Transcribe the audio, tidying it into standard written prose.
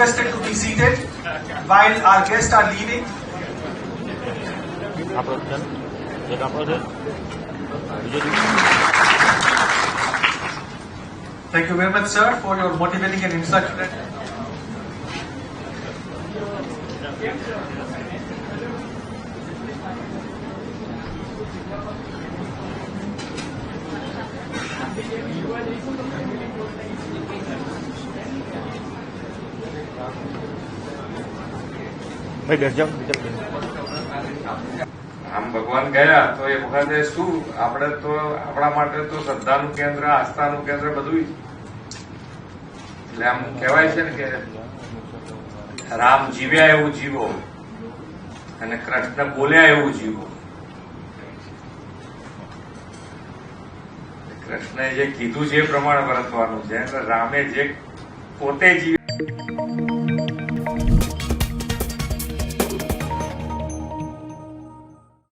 requested to be seated while our guests are leaving. Thank you very much, sir, for your motivating and instructional. આમ ભગવાન ગયા તો એ વખતે શું આપણે તો આપણા માટે તો શ્રદ્ધાનું કેન્દ્ર, આસ્થાનું કેન્દ્ર બધું એટલે આમ કહેવાય છે ને કે રામ જીવ્યા એવું જીવો અને કૃષ્ણ બોલ્યા એવું જીવો. કૃષ્ણએ જે કીધું છે એ પ્રમાણે વર્તવાનું છે, રામે જે પોતે જીવ્યા